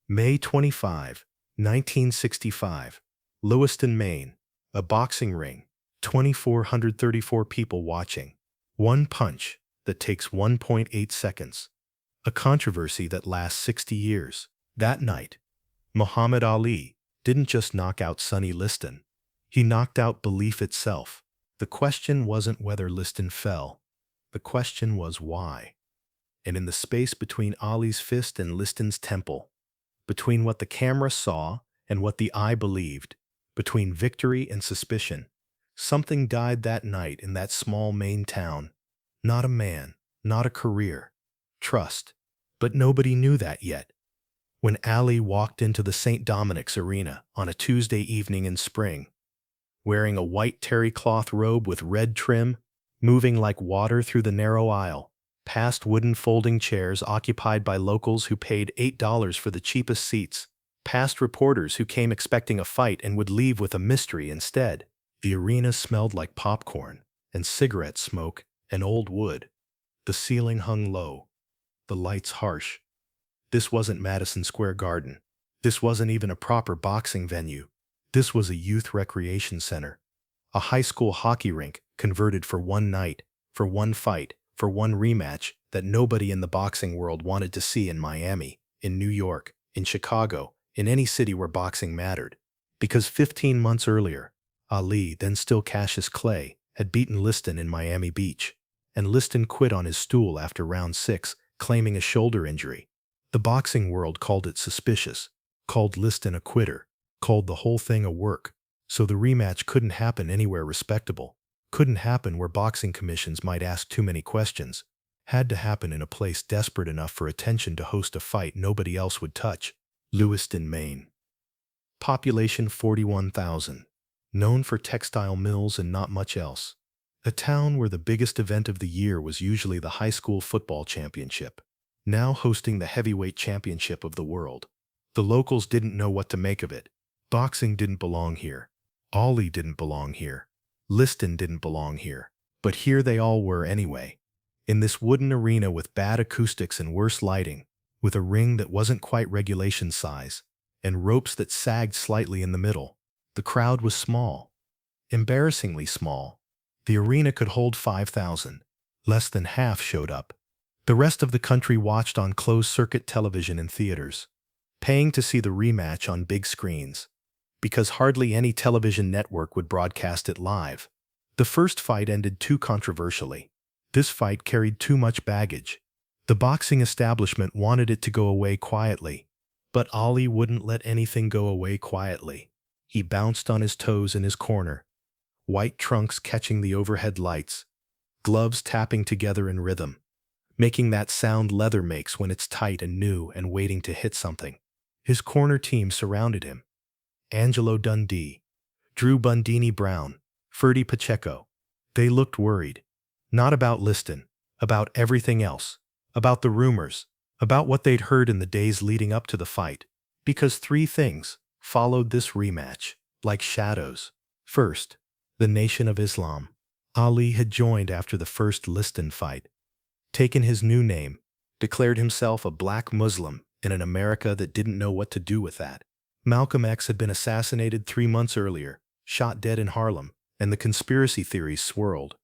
May 25, 1965. Lewiston, Maine. A boxing ring. 2,434 people watching. One punch that takes 1.8 seconds. A controversy that lasts 60 years. That night, Muhammad Ali didn't just knock out Sonny Liston. He knocked out belief itself. The question wasn't whether Liston fell. The question was why. And in the space between Ali's fist and Liston's temple, between what the camera saw and what the eye believed, between victory and suspicion, something died that night in that small Maine town. Not a man, not a career. Trust. But nobody knew that yet. When Ali walked into the St. Dominic's Arena on a Tuesday evening in spring, wearing a white terry cloth robe with red trim, moving like water through the narrow aisle, past wooden folding chairs occupied by locals who paid $8 for the cheapest seats, past reporters who came expecting a fight and would leave with a mystery instead. The arena smelled like popcorn and cigarette smoke and old wood. The ceiling hung low, the lights harsh. This wasn't Madison Square Garden. This wasn't even a proper boxing venue. This was a youth recreation center, a high school hockey rink converted for one night, for one fight, for one rematch that nobody in the boxing world wanted to see in Miami, in New York, in Chicago, in any city where boxing mattered. Because 15 months earlier, Ali, then still Cassius Clay, had beaten Liston in Miami Beach, and Liston quit on his stool after round 6, claiming a shoulder injury. The boxing world called it suspicious, called Liston a quitter, called the whole thing a work, so the rematch couldn't happen anywhere respectable, couldn't happen where boxing commissions might ask too many questions, had to happen in a place desperate enough for attention to host a fight nobody else would touch. Lewiston, Maine. Population 41,000. Known for textile mills and not much else. A town where the biggest event of the year was usually the high school football championship, now hosting the heavyweight championship of the world. The locals didn't know what to make of it. Boxing didn't belong here. Ali didn't belong here. Liston didn't belong here. But here they all were anyway. In this wooden arena with bad acoustics and worse lighting, with a ring that wasn't quite regulation size, and ropes that sagged slightly in the middle. The crowd was small. Embarrassingly small. The arena could hold 5,000. Less than half showed up. The rest of the country watched on closed-circuit television in theaters, paying to see the rematch on big screens, because hardly any television network would broadcast it live. The first fight ended too controversially. This fight carried too much baggage. The boxing establishment wanted it to go away quietly, but Ali wouldn't let anything go away quietly. He bounced on his toes in his corner, white trunks catching the overhead lights, gloves tapping together in rhythm, making that sound leather makes when it's tight and new and waiting to hit something. His corner team surrounded him. Angelo Dundee, Drew Bundini Brown, Ferdy Pacheco. They looked worried. Not about Liston, about everything else, about the rumors, about what they'd heard in the days leading up to the fight. Because 3 things followed this rematch, like shadows. First, the Nation of Islam. Ali had joined after the first Liston fight, taken his new name, declared himself a black Muslim in an America that didn't know what to do with that. Malcolm X had been assassinated 3 months earlier, shot dead in Harlem, and the conspiracy theories swirled.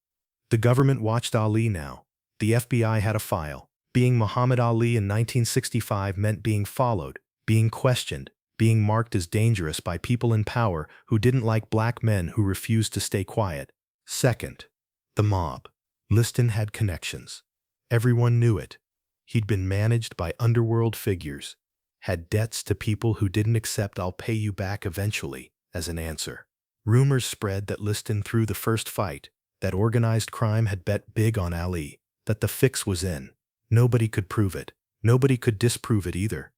The government watched Ali now. The FBI had a file. Being Muhammad Ali in 1965 meant being followed, being questioned, being marked as dangerous by people in power who didn't like black men who refused to stay quiet. Second, the mob. Liston had connections. Everyone knew it. He'd been managed by underworld figures, had debts to people who didn't accept "I'll pay you back eventually" as an answer. Rumors spread that Liston threw the first fight, that organized crime had bet big on Ali, that the fix was in. Nobody could prove it. Nobody could disprove it either.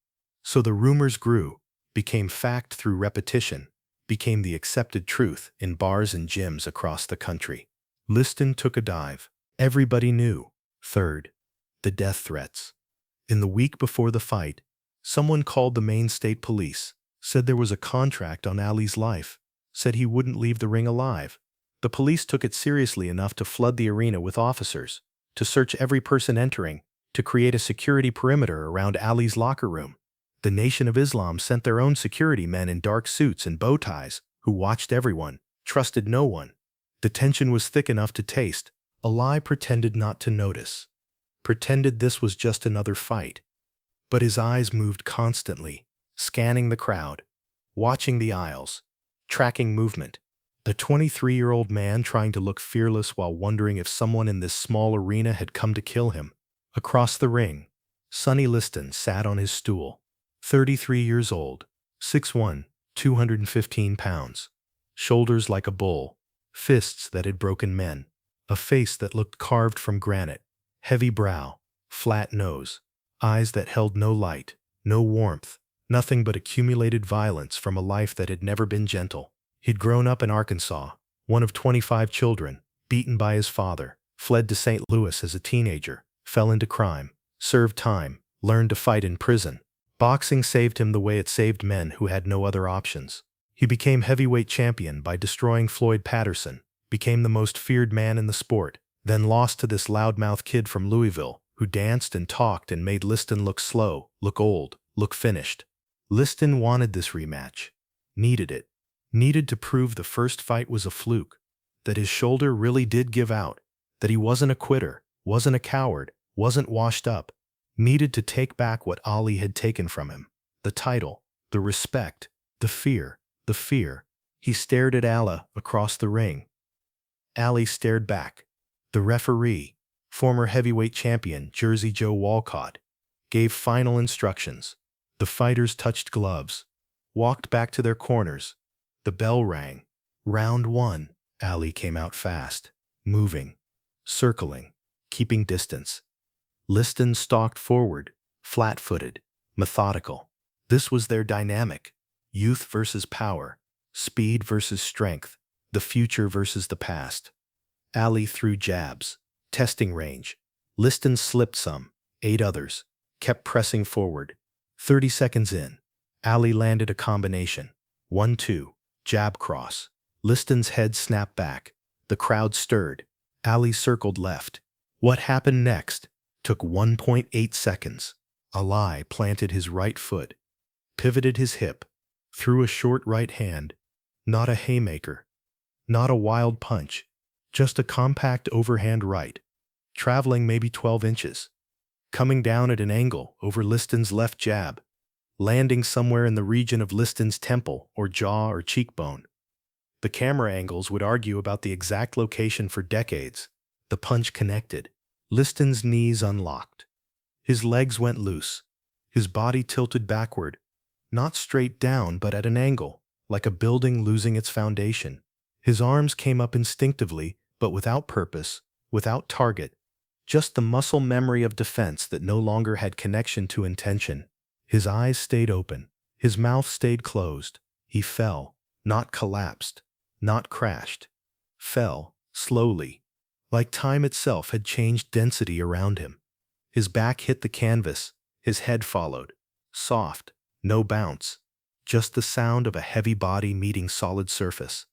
So the rumors grew, became fact through repetition, became the accepted truth in bars and gyms across the country. Liston took a dive. Everybody knew. Third, the death threats. In the week before the fight, someone called the Maine State Police, said there was a contract on Ali's life, said he wouldn't leave the ring alive. The police took it seriously enough to flood the arena with officers, to search every person entering, to create a security perimeter around Ali's locker room. The Nation of Islam sent their own security men in dark suits and bow ties, who watched everyone, trusted no one. The tension was thick enough to taste. Ali pretended not to notice. Pretended this was just another fight. But his eyes moved constantly, scanning the crowd, watching the aisles, tracking movement. A 23-year-old man trying to look fearless while wondering if someone in this small arena had come to kill him. Across the ring, Sonny Liston sat on his stool. 33 years old, 6'1", 215 pounds. Shoulders like a bull, fists that had broken men, a face that looked carved from granite, heavy brow, flat nose, eyes that held no light, no warmth, nothing but accumulated violence from a life that had never been gentle. He'd grown up in Arkansas, one of 25 children, beaten by his father, fled to St. Louis as a teenager, fell into crime, served time, learned to fight in prison. Boxing saved him the way it saved men who had no other options. He became heavyweight champion by destroying Floyd Patterson, became the most feared man in the sport, then lost to this loudmouth kid from Louisville, who danced and talked and made Liston look slow, look old, look finished. Liston wanted this rematch. Needed it. Needed to prove the first fight was a fluke, that his shoulder really did give out, that he wasn't a quitter, wasn't a coward, wasn't washed up. Needed to take back what Ali had taken from him. The title, the respect, the fear, the fear. He stared at Allah across the ring. Ali stared back. The referee, former heavyweight champion Jersey Joe Walcott, gave final instructions. The fighters touched gloves, walked back to their corners. The bell rang. Round 1. Ali came out fast, moving, circling, keeping distance. Liston stalked forward, flat-footed, methodical. This was their dynamic. Youth versus power, speed versus strength, the future versus the past. Ali threw jabs, testing range. Liston slipped some, 8 others, kept pressing forward. 30 seconds in, Ali landed a combination. 1-2, jab cross. Liston's head snapped back. The crowd stirred. Ali circled left. What happened next took 1.8 seconds. Ali planted his right foot, pivoted his hip, threw a short right hand. Not a haymaker, not a wild punch, just a compact overhand right, traveling maybe 12 inches, coming down at an angle over Liston's left jab, landing somewhere in the region of Liston's temple or jaw or cheekbone. The camera angles would argue about the exact location for decades. The punch connected. Liston's knees unlocked. His legs went loose. His body tilted backward, not straight down but at an angle, like a building losing its foundation. His arms came up instinctively, but without purpose, without target, just the muscle memory of defense that no longer had connection to intention. His eyes stayed open. His mouth stayed closed. He fell, not collapsed, not crashed. Fell, slowly, like time itself had changed density around him. His back hit the canvas, his head followed. Soft, no bounce, just the sound of a heavy body meeting solid surface.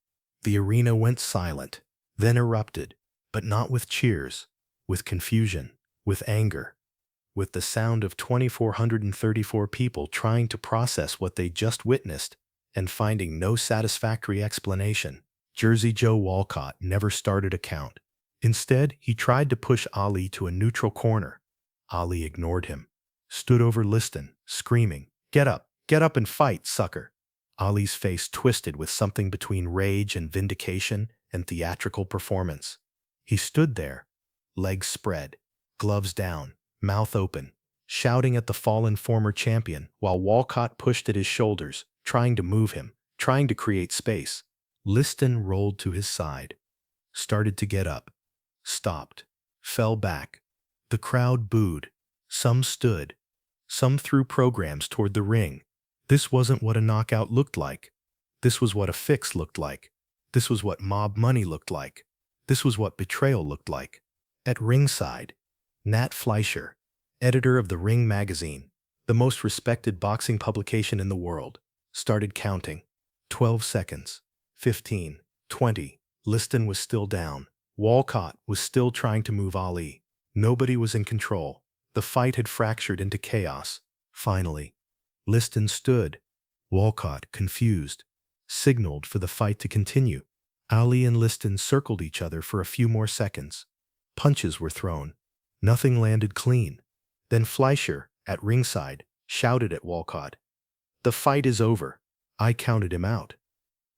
The arena went silent, then erupted, but not with cheers, with confusion, with anger, with the sound of 2,434 people trying to process what they just witnessed and finding no satisfactory explanation. Jersey Joe Walcott never started a count. Instead, he tried to push Ali to a neutral corner. Ali ignored him, stood over Liston, screaming, get up and fight, sucker." Ali's face twisted with something between rage and vindication and theatrical performance. He stood there, legs spread, gloves down, mouth open, shouting at the fallen former champion while Walcott pushed at his shoulders, trying to move him, trying to create space. Liston rolled to his side, started to get up, stopped, fell back. The crowd booed. Some stood. Some threw programs toward the ring. This wasn't what a knockout looked like. This was what a fix looked like. This was what mob money looked like. This was what betrayal looked like. At ringside, Nat Fleischer, editor of the Ring magazine, the most respected boxing publication in the world, started counting. 12 seconds. 15. 20. Liston was still down. Walcott was still trying to move Ali. Nobody was in control. The fight had fractured into chaos. Finally, Liston stood. Walcott, confused, signaled for the fight to continue. Ali and Liston circled each other for a few more seconds. Punches were thrown. Nothing landed clean. Then Fleischer, at ringside, shouted at Walcott, "The fight is over. I counted him out."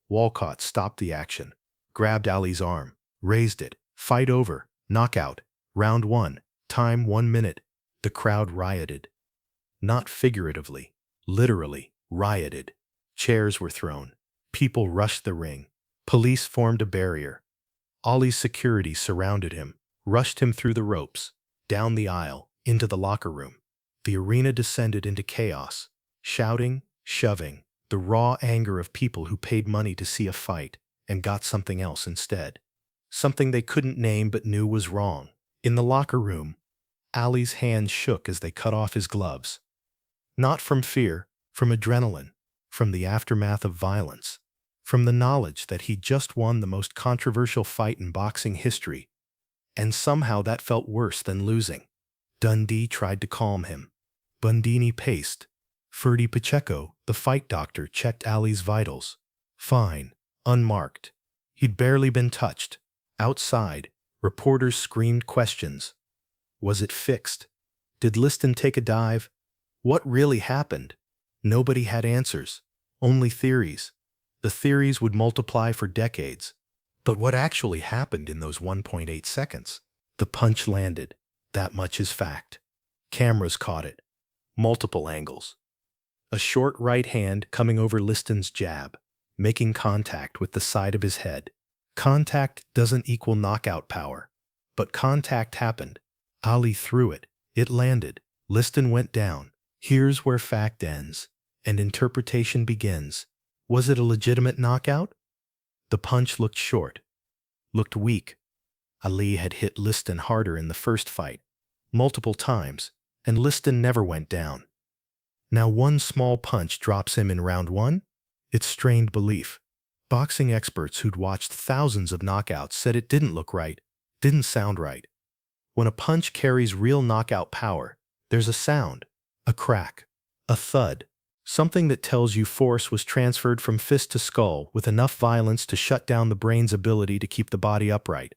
Walcott stopped the action, grabbed Ali's arm, raised it. "Fight over. Knockout. Round 1. Time 1 minute. The crowd rioted. Not figuratively, literally rioted. Chairs were thrown. People rushed the ring. Police formed a barrier. Ali's security surrounded him, rushed him through the ropes, down the aisle, into the locker room. The arena descended into chaos. Shouting, shoving, the raw anger of people who paid money to see a fight and got something else instead. Something they couldn't name but knew was wrong. In the locker room, Ali's hands shook as they cut off his gloves. Not from fear, from adrenaline, from the aftermath of violence, from the knowledge that he'd just won the most controversial fight in boxing history, and somehow that felt worse than losing. Dundee tried to calm him. Bundini paced. Ferdy Pacheco, the fight doctor, checked Ali's vitals. Fine. Unmarked. He'd barely been touched. Outside, reporters screamed questions. Was it fixed? Did Liston take a dive? What really happened? Nobody had answers. Only theories. The theories would multiply for decades. But what actually happened in those 1.8 seconds? The punch landed. That much is fact. Cameras caught it. Multiple angles. A short right hand coming over Liston's jab, making contact with the side of his head. Contact doesn't equal knockout power. But contact happened. Ali threw it. It landed. Liston went down. Here's where fact ends, and interpretation begins. Was it a legitimate knockout? The punch looked short, looked weak. Ali had hit Liston harder in the first fight, multiple times, and Liston never went down. Now one small punch drops him in round 1? It strained belief. Boxing experts who'd watched thousands of knockouts said it didn't look right, didn't sound right. When a punch carries real knockout power, there's a sound, a crack, a thud, something that tells you force was transferred from fist to skull with enough violence to shut down the brain's ability to keep the body upright.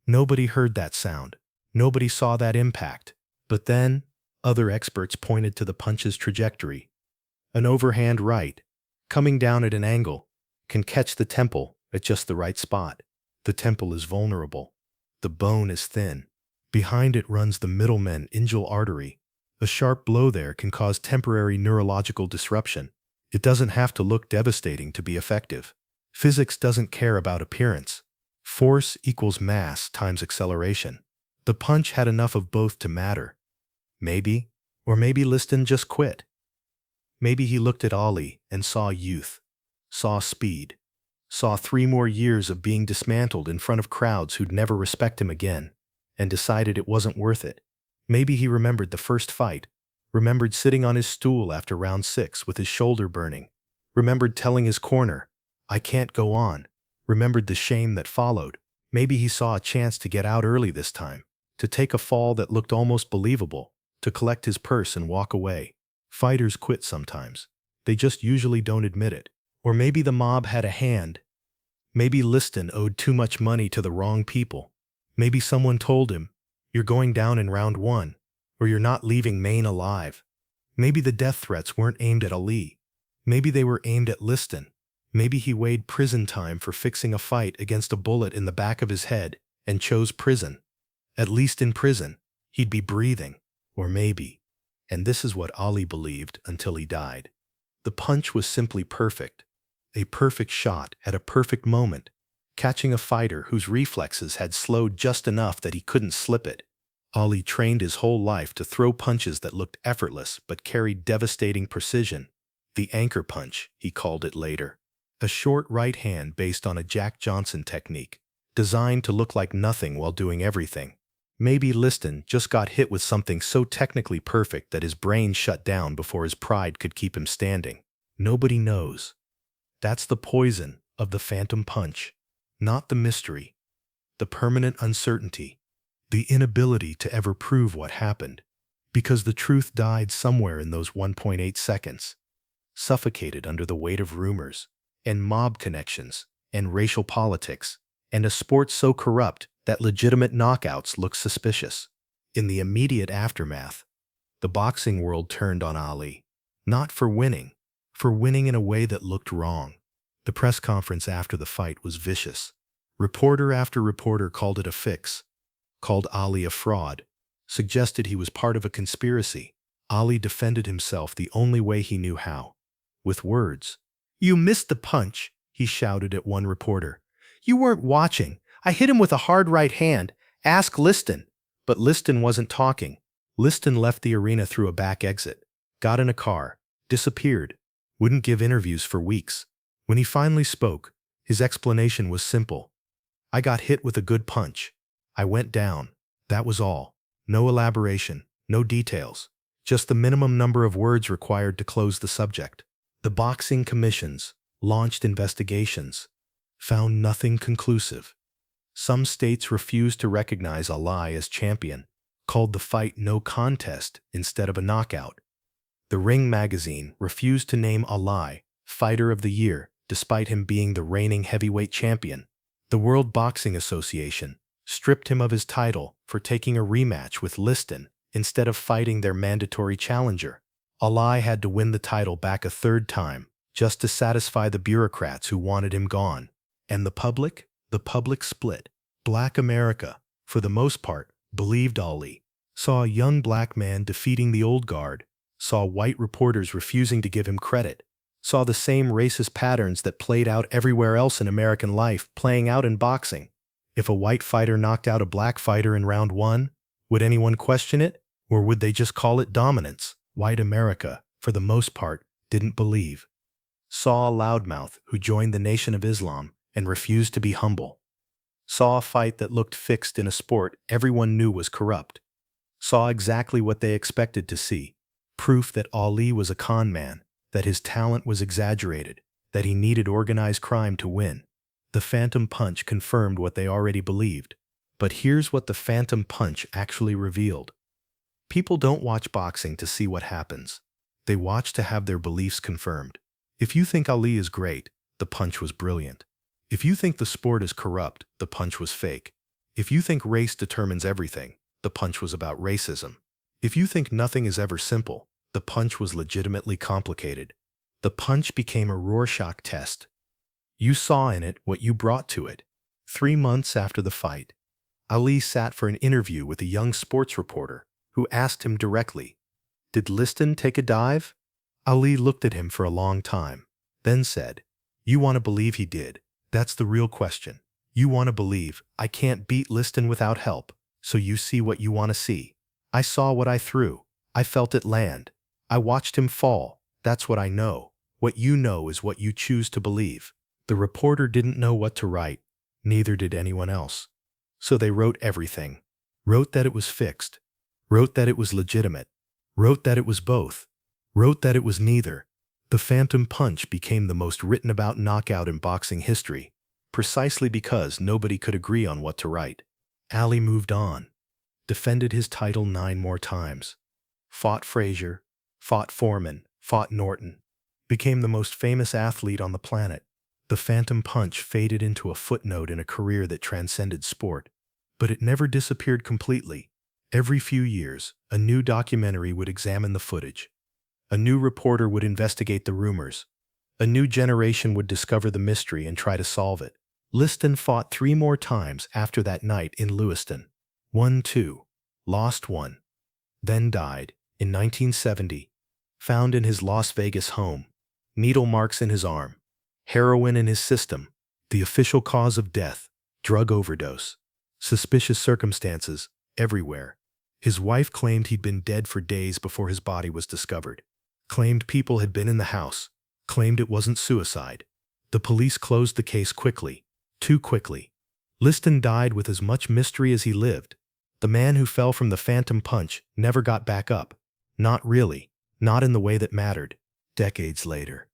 Nobody heard that sound. Nobody saw that impact. But then, other experts pointed to the punch's trajectory. An overhand right, coming down at an angle, can catch the temple at just the right spot. The temple is vulnerable. The bone is thin. Behind it runs the middlemeningeal artery. A sharp blow there can cause temporary neurological disruption. It doesn't have to look devastating to be effective. Physics doesn't care about appearance. Force equals mass times acceleration. The punch had enough of both to matter. Maybe, or maybe Liston just quit. Maybe he looked at Ali and saw youth, saw speed, saw 3 more years of being dismantled in front of crowds who'd never respect him again, and decided it wasn't worth it. Maybe he remembered the first fight, remembered sitting on his stool after round 6 with his shoulder burning, remembered telling his corner, "I can't go on," remembered the shame that followed. Maybe he saw a chance to get out early this time, to take a fall that looked almost believable, to collect his purse and walk away. Fighters quit sometimes. They just usually don't admit it. Or maybe the mob had a hand. Maybe Liston owed too much money to the wrong people. Maybe someone told him, "You're going down in round 1, or you're not leaving Maine alive." Maybe the death threats weren't aimed at Ali. Maybe they were aimed at Liston. Maybe he weighed prison time for fixing a fight against a bullet in the back of his head and chose prison. At least in prison, he'd be breathing. Or maybe, and this is what Ali believed until he died, the punch was simply perfect. A perfect shot at a perfect moment, catching a fighter whose reflexes had slowed just enough that he couldn't slip it. Ali trained his whole life to throw punches that looked effortless but carried devastating precision. The anchor punch, he called it later. A short right hand based on a Jack Johnson technique, designed to look like nothing while doing everything. Maybe Liston just got hit with something so technically perfect that his brain shut down before his pride could keep him standing. Nobody knows. That's the poison of the phantom punch. Not the mystery, the permanent uncertainty, the inability to ever prove what happened, because the truth died somewhere in those 1.8 seconds. suffocated under the weight of rumors, and mob connections, and racial politics, and a sport so corrupt that legitimate knockouts look suspicious. In the immediate aftermath, the boxing world turned on Ali, not for winning in a way that looked wrong. The press conference after the fight was vicious. Reporter after reporter called it a fix, called Ali a fraud, suggested he was part of a conspiracy. Ali defended himself the only way he knew how, with words. "You missed the punch," he shouted at one reporter. "You weren't watching. I hit him with a hard right hand. Ask Liston." But Liston wasn't talking. Liston left the arena through a back exit, got in a car, disappeared, wouldn't give interviews for weeks. When he finally spoke, his explanation was simple. "I got hit with a good punch. I went down. That was all. No elaboration, no details. Just the minimum number of words required to close the subject." The boxing commissions launched investigations, found nothing conclusive. Some states refused to recognize Ali as champion, called the fight no contest instead of a knockout. The Ring magazine refused to name Ali Fighter of the Year despite him being the reigning heavyweight champion. The World Boxing Association stripped him of his title for taking a rematch with Liston instead of fighting their mandatory challenger. Ali had to win the title back a third time just to satisfy the bureaucrats who wanted him gone. And the public? The public split. Black America, for the most part, believed Ali, saw a young black man defeating the old guard, saw white reporters refusing to give him credit, saw the same racist patterns that played out everywhere else in American life playing out in boxing. If a white fighter knocked out a black fighter in round one, would anyone question it? Or would they just call it dominance? White America, for the most part, didn't believe. Saw a loudmouth who joined the Nation of Islam and refused to be humble. Saw a fight that looked fixed in a sport everyone knew was corrupt. Saw exactly what they expected to see. Proof that Ali was a con man, that his talent was exaggerated, that he needed organized crime to win. The Phantom Punch confirmed what they already believed. But here's what the Phantom Punch actually revealed. People don't watch boxing to see what happens. They watch to have their beliefs confirmed. If you think Ali is great, the punch was brilliant. If you think the sport is corrupt, the punch was fake. If you think race determines everything, the punch was about racism. If you think nothing is ever simple, the punch was legitimately complicated. The punch became a Rorschach test. You saw in it what you brought to it. 3 months after the fight, Ali sat for an interview with a young sports reporter who asked him directly, "Did Liston take a dive?" Ali looked at him for a long time, then said, "You want to believe he did. That's the real question. You want to believe I can't beat Liston without help, so you see what you want to see. I saw what I threw. I felt it land. I watched him fall. That's what I know. What you know is what you choose to believe." The reporter didn't know what to write. Neither did anyone else. So they wrote everything. Wrote that it was fixed. Wrote that it was legitimate. Wrote that it was both. Wrote that it was neither. The Phantom Punch became the most written about knockout in boxing history, precisely because nobody could agree on what to write. Ali moved on, defended his title 9 more times, fought Frazier, fought Foreman, fought Norton, became the most famous athlete on the planet. The Phantom Punch faded into a footnote in a career that transcended sport. But it never disappeared completely. Every few years, a new documentary would examine the footage. A new reporter would investigate the rumors. A new generation would discover the mystery and try to solve it. Liston fought 3 more times after that night in Lewiston. Won 2, lost 1, then died in 1970, found in his Las Vegas home. Needle marks in his arm, heroin in his system, the official cause of death, drug overdose. Suspicious circumstances everywhere. His wife claimed he'd been dead for days before his body was discovered. Claimed people had been in the house. Claimed it wasn't suicide. The police closed the case quickly. Too quickly. Liston died with as much mystery as he lived. The man who fell from the Phantom Punch never got back up. Not really. Not in the way that mattered. Decades later,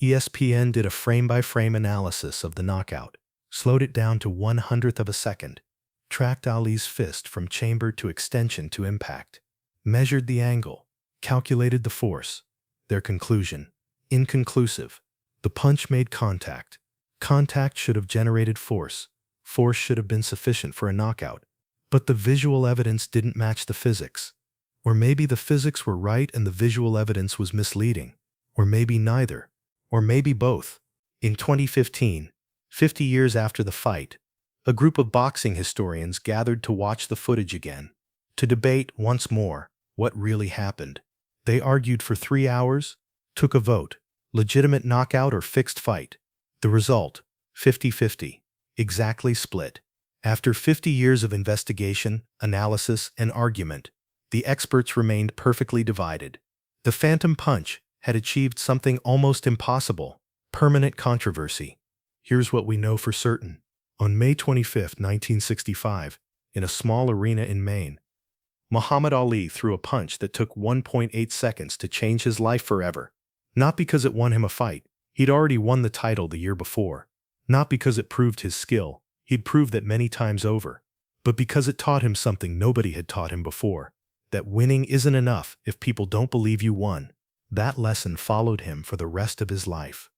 ESPN did a frame-by-frame analysis of the knockout, slowed it down to 1/100th of a second, tracked Ali's fist from chamber to extension to impact, measured the angle, calculated the force. Their conclusion: Inconclusive. The punch made contact. Contact should have generated force. Force should have been sufficient for a knockout. But the visual evidence didn't match the physics. Or maybe the physics were right and the visual evidence was misleading. Or maybe neither. Or maybe both. In 2015, 50 years after the fight, a group of boxing historians gathered to watch the footage again, to debate once more what really happened. They argued for 3 hours, took a vote, legitimate knockout or fixed fight. The result, 50-50, exactly split. After 50 years of investigation, analysis, and argument, the experts remained perfectly divided. The phantom punch had achieved something almost impossible: permanent controversy. Here's what we know for certain. On May 25, 1965, in a small arena in Maine, Muhammad Ali threw a punch that took 1.8 seconds to change his life forever. Not because it won him a fight. He'd already won the title the year before. Not because it proved his skill. He'd proved that many times over. But because it taught him something nobody had taught him before: that winning isn't enough if people don't believe you won. That lesson followed him for the rest of his life.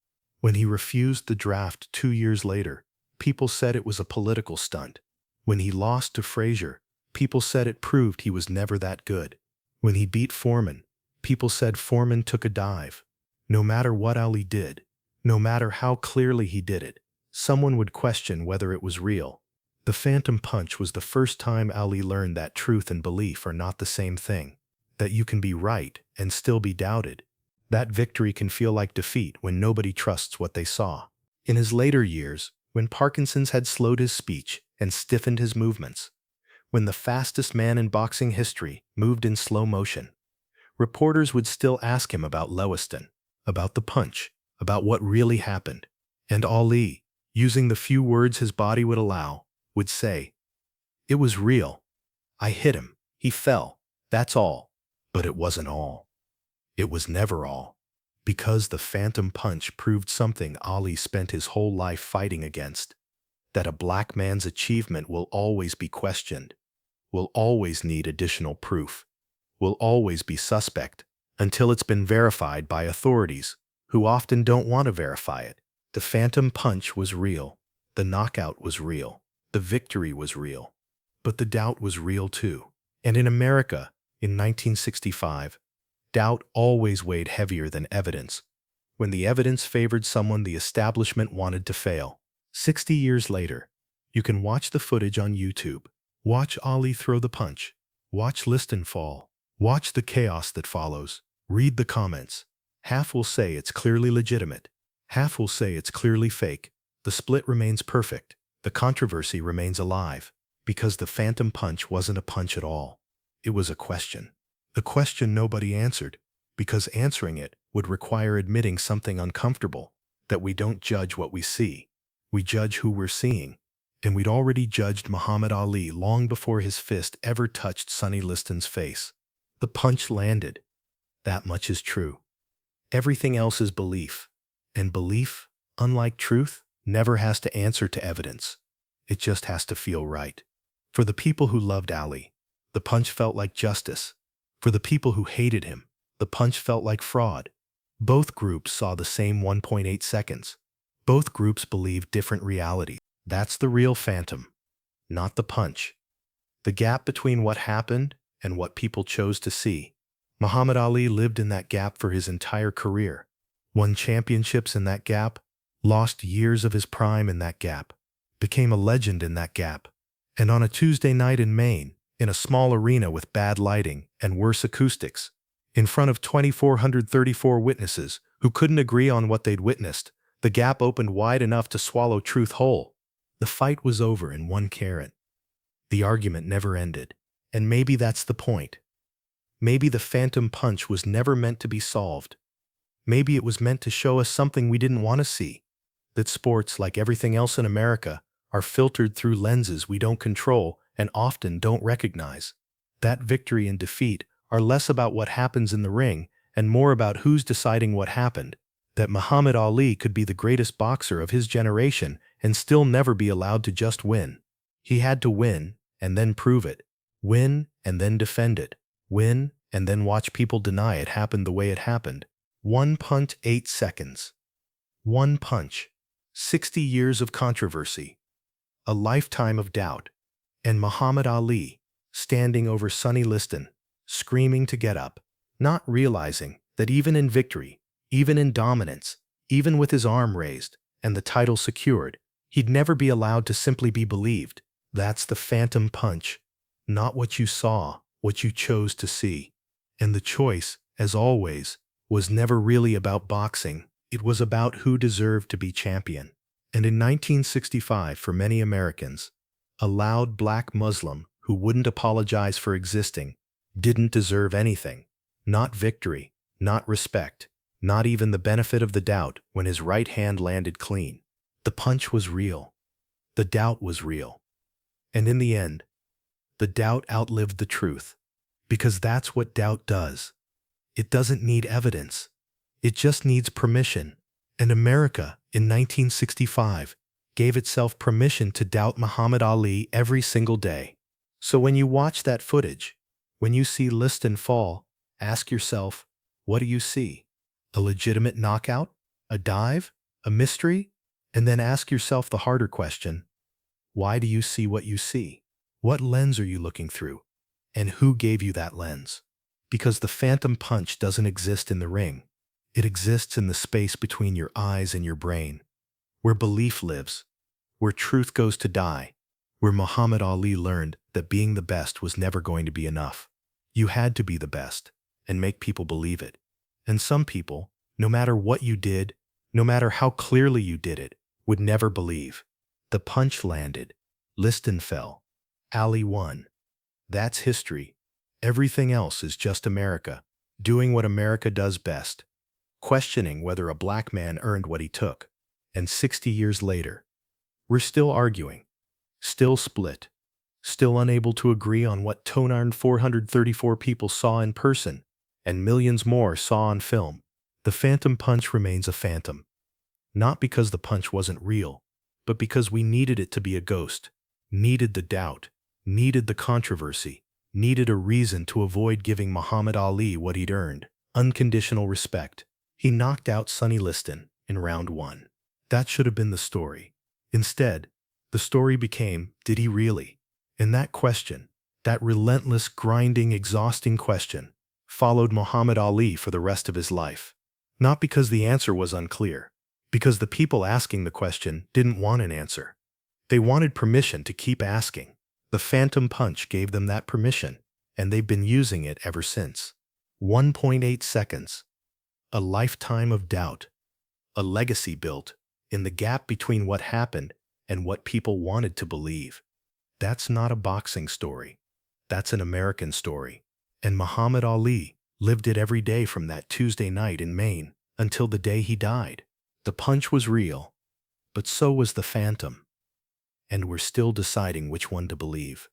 When he refused the draft 2 years later, people said it was a political stunt. When he lost to Frazier, people said it proved he was never that good. When he beat Foreman, people said Foreman took a dive. No matter what Ali did, no matter how clearly he did it, someone would question whether it was real. The phantom punch was the first time Ali learned that truth and belief are not the same thing. That you can be right and still be doubted. That victory can feel like defeat when nobody trusts what they saw. In his later years, when Parkinson's had slowed his speech and stiffened his movements, when the fastest man in boxing history moved in slow motion, reporters would still ask him about Lewiston, about the punch, about what really happened. And Ali, using the few words his body would allow, would say, "It was real. I hit him. He fell. That's all." But it wasn't all. It was never all. Because the phantom punch proved something Ali spent his whole life fighting against: that a black man's achievement will always be questioned, will always need additional proof, will always be suspect, until it's been verified by authorities, who often don't want to verify it. The phantom punch was real. The knockout was real. The victory was real. But the doubt was real too. And in America, in 1965, doubt always weighed heavier than evidence. When the evidence favored someone the establishment wanted to fail. 60 years later, you can watch the footage on YouTube. Watch Ali throw the punch. Watch Liston fall. Watch the chaos that follows. Read the comments. Half will say it's clearly legitimate. Half will say it's clearly fake. The split remains perfect. The controversy remains alive. Because the phantom punch wasn't a punch at all. It was a question. The question nobody answered, because answering it would require admitting something uncomfortable: that we don't judge what we see. We judge who we're seeing. And we'd already judged Muhammad Ali long before his fist ever touched Sonny Liston's face. The punch landed. That much is true. Everything else is belief. And belief, unlike truth, never has to answer to evidence. It just has to feel right. For the people who loved Ali, the punch felt like justice. For the people who hated him, the punch felt like fraud. Both groups saw the same 1.8 seconds. Both groups believed different realities. That's the real phantom, not the punch. The gap between what happened and what people chose to see. Muhammad Ali lived in that gap for his entire career. Won championships in that gap, lost years of his prime in that gap, became a legend in that gap. And on a Tuesday night in Maine, in a small arena with bad lighting and worse acoustics, in front of 2,434 witnesses who couldn't agree on what they'd witnessed, the gap opened wide enough to swallow truth whole. The fight was over in 1 carat. The argument never ended. And maybe that's the point. Maybe the phantom punch was never meant to be solved. Maybe it was meant to show us something we didn't want to see: that sports, like everything else in America, are filtered through lenses we don't control and often don't recognize. That victory and defeat are less about what happens in the ring and more about who's deciding what happened. That Muhammad Ali could be the greatest boxer of his generation and still never be allowed to just win. He had to win and then prove it. Win and then defend it. Win and then watch people deny it happened the way it happened. One punch, 8 seconds. One punch. 60 years of controversy. A lifetime of doubt. And Muhammad Ali, standing over Sonny Liston, screaming to get up, not realizing that even in victory, even in dominance, even with his arm raised and the title secured, he'd never be allowed to simply be believed. That's the phantom punch. Not what you saw, what you chose to see. And the choice, as always, was never really about boxing. It was about who deserved to be champion. And in 1965, for many Americans, a loud black Muslim who wouldn't apologize for existing didn't deserve anything. Not victory, not respect, not even the benefit of the doubt when his right hand landed clean. The punch was real. The doubt was real. And in the end, the doubt outlived the truth. Because that's what doubt does. It doesn't need evidence. It just needs permission. And America, in 1965, gave itself permission to doubt Muhammad Ali every single day. So when you watch that footage, when you see Liston fall, ask yourself, what do you see? A legitimate knockout? A dive? A mystery? And then ask yourself the harder question, why do you see what you see? What lens are you looking through? And who gave you that lens? Because the phantom punch doesn't exist in the ring. It exists in the space between your eyes and your brain, where belief lives, where truth goes to die, where Muhammad Ali learned that being the best was never going to be enough. You had to be the best and make people believe it. And some people, no matter what you did, no matter how clearly you did it, would never believe. The punch landed. Liston fell. Ali won. That's history. Everything else is just America, doing what America does best, questioning whether a black man earned what he took. And 60 years later, we're still arguing, still split, still unable to agree on what 434 people saw in person and millions more saw on film. The phantom punch remains a phantom. Not because the punch wasn't real, but because we needed it to be a ghost, needed the doubt, needed the controversy, needed a reason to avoid giving Muhammad Ali what he'd earned, unconditional respect. He knocked out Sonny Liston in round 1. That should have been the story. Instead, the story became, did he really? And that question, that relentless, grinding, exhausting question, followed Muhammad Ali for the rest of his life. Not because the answer was unclear, because the people asking the question didn't want an answer. They wanted permission to keep asking. The phantom punch gave them that permission, and they've been using it ever since. 1.8 seconds. A lifetime of doubt. A legacy built in the gap between what happened and what people wanted to believe. That's not a boxing story. That's an American story. And Muhammad Ali lived it every day from that Tuesday night in Maine until the day he died. The punch was real, but so was the phantom. And we're still deciding which one to believe.